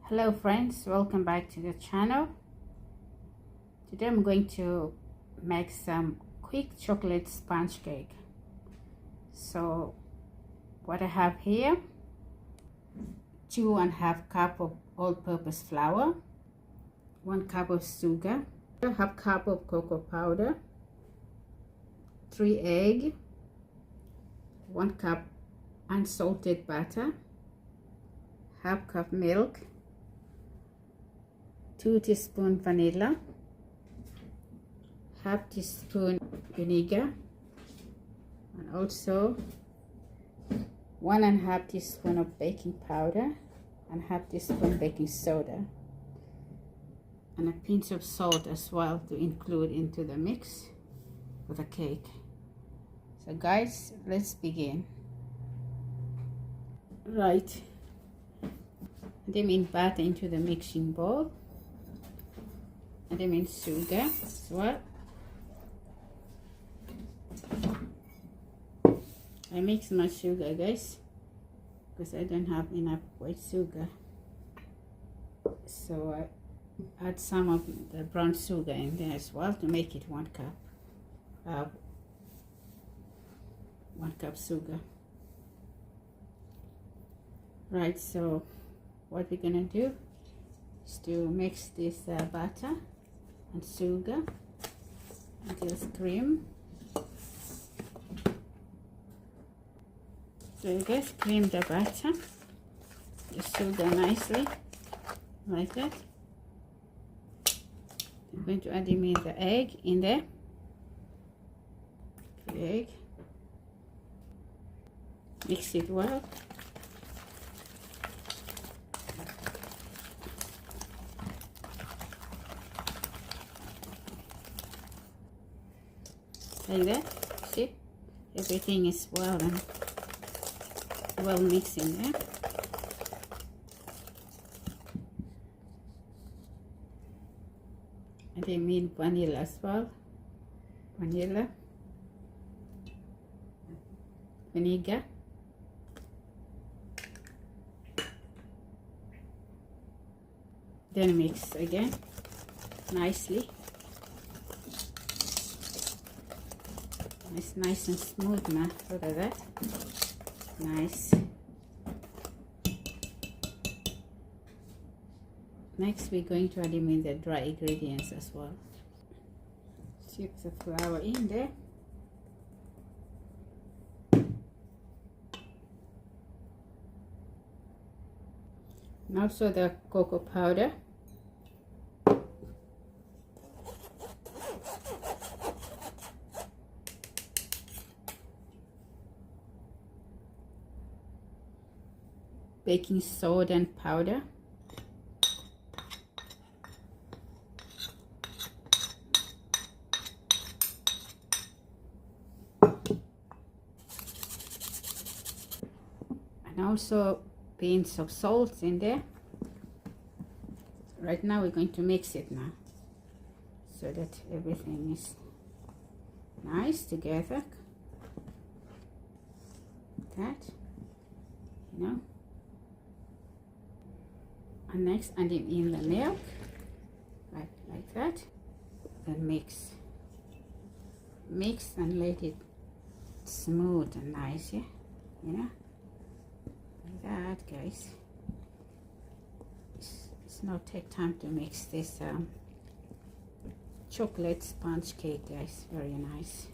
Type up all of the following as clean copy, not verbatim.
Hello friends, welcome back to the channel. Today I'm going to make some quick chocolate sponge cake. So what I have here, 2.5 cup of all-purpose flour, 1 cup of sugar, 1/2 cup of cocoa powder, 3 eggs, 1 cup unsalted butter, 1/2 cup milk, 2 teaspoons vanilla, 1/2 teaspoon vinegar, and also 1.5 teaspoon of baking powder and 1/2 teaspoon baking soda, and a pinch of salt as well to include into the mix for the cake. So guys, let's begin. Right, then in butter into the mixing bowl. And then sugar as well. I mix my sugar, guys, because I don't have enough white sugar. So I add some of the brown sugar in there as well to make it 1 cup. 1 cup sugar. Right, so what we're gonna do is to mix this butter and sugar until it's cream. So you guys cream the butter, the sugar nicely, like that. I'm going to add in the egg in there. The egg. Mix it well. Like that. See, everything is well mixed in there. And I mean vanilla as well. Vanilla, vinegar, then mix again nicely. It's nice and smooth now. Look at that. Nice. Next we're going to add in the dry ingredients as well. Dip the flour in there. And also the cocoa powder. Baking soda and powder, and also pinch of salt in there. Right now we're going to mix it now so that everything is nice together. That, you know. And next adding in the milk, like that. Then mix and let it smooth and nice, yeah, you know, like that, guys. It's not take time to mix this chocolate sponge cake, guys. Very nice,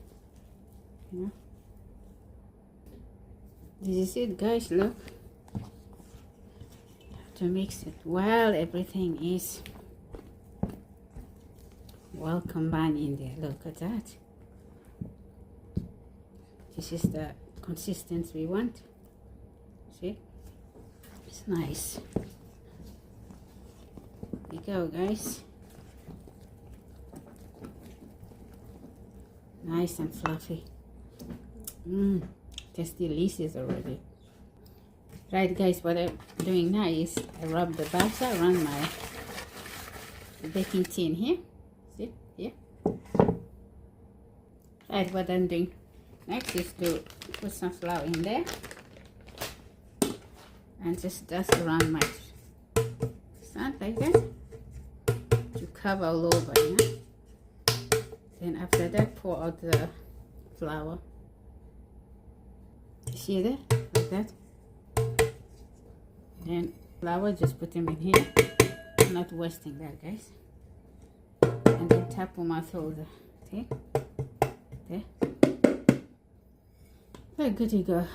you know. This is it, guys. Look. To mix it well, everything is well combined in there. Look at that. This is the consistency we want. See, it's nice. Here we go, guys. Nice and fluffy. That's delicious already. Right, guys, what I'm doing now is I rub the butter around my baking tin here. See, here. Right, what I'm doing next is to put some flour in there and just dust around my understand, like that, to cover all over, you know. Then after that, pour out the flour. See there, like that. Then flour, just put them in here. I'm not wasting that, guys. And then tap them out all the thing. There. Very good to go.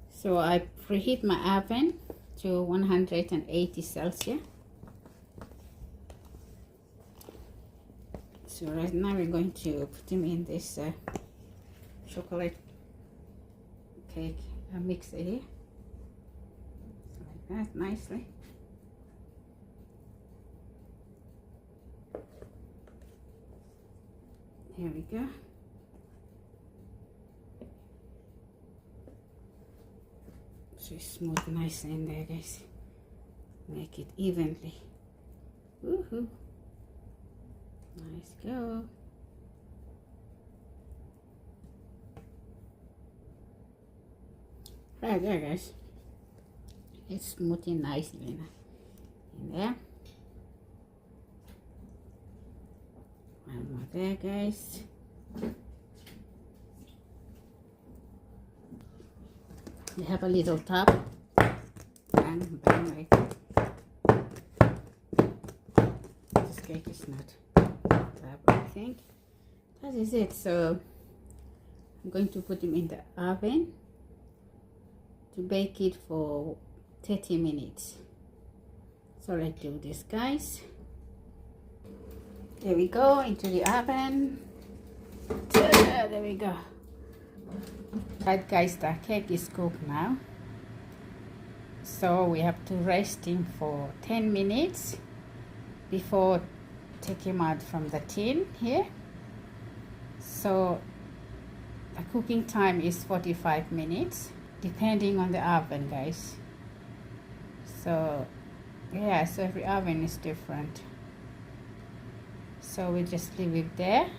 So I preheat my oven to 180 Celsius. So right now we're going to put them in this chocolate cake mixer here. Like that, nicely. Here we go. So smooth nicely in there, guys. Make it evenly. Woohoo! Nice go. Right there, guys. It's smoothing nicely in there. One more there, guys. You have a little top. Bang, bang, like that. This cake is not top, I think. That is it. So I'm going to put them in the oven to bake it for 30 minutes. So let's do this, guys. There we go, into the oven. There we go. Right, guys, the cake is cooked now. So we have to rest him for 10 minutes before taking him out from the tin here. So the cooking time is 45 minutes, depending on the oven, guys. So yeah, so every oven is different. So we just leave it there.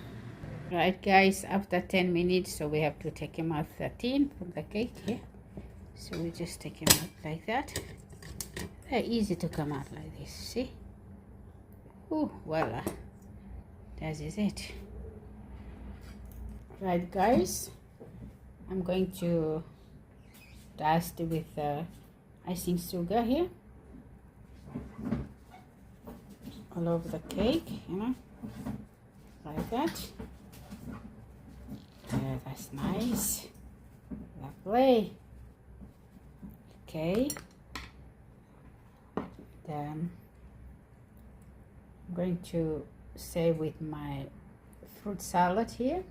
Right, guys, after 10 minutes, so we have to take him out the tin from the cake here. So we just take him out like that. Very easy to come out like this, see? Oh, voila. That is it. Right, guys, I'm going to dust with icing sugar here all over the cake, you know, like that. Yeah, that's nice. Lovely. Okay. Then I'm going to serve with my fruit salad here.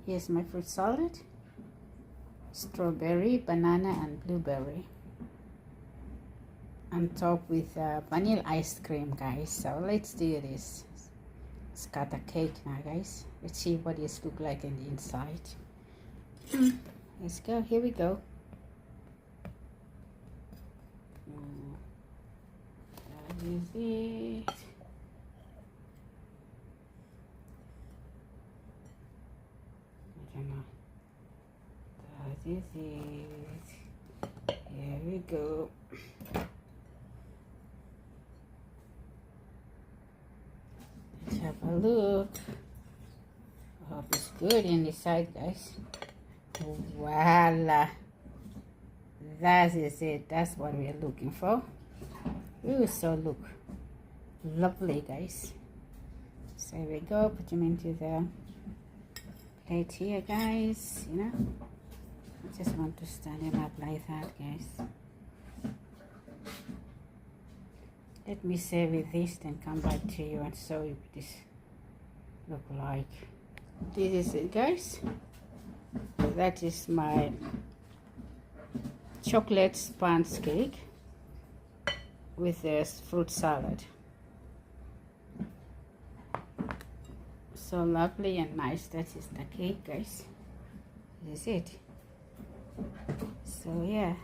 Here's my fruit salad. Strawberry, banana, and blueberry. On top with vanilla ice cream, guys. So let's do this. Let's cut a cake now, guys. Let's see what it looks like in the inside. Let's go. Here we go. That is it. I don't know. That is it. Here we go. Let's have a look. I hope it's good inside, guys. Voila. That is it. That's what we are looking for. Ooh, so look lovely, guys. So here we go. Put them into the plate here, guys. You know, I just want to stand them up like that, guys. Let me say with this, then come back to you and show you what this look like. This is it, guys. That is my chocolate sponge cake with this fruit salad. So lovely and nice. That is the cake, guys. This is it. So yeah,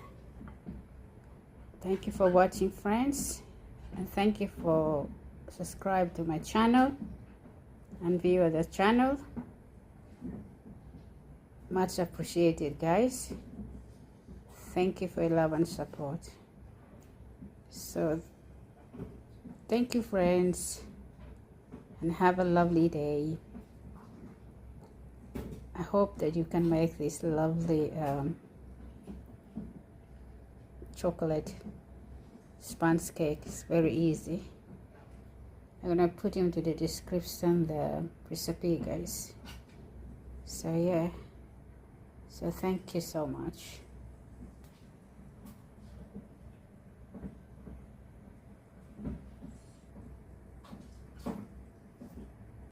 thank you for watching, friends, and thank you for subscribe to my channel and view the channel. Much appreciated, guys. Thank you for your love and support. So thank you, friends, and have a lovely day. I hope that you can make this lovely chocolate sponge cake. It's very easy. I'm gonna put into the description the recipe, guys. So yeah, so thank you so much.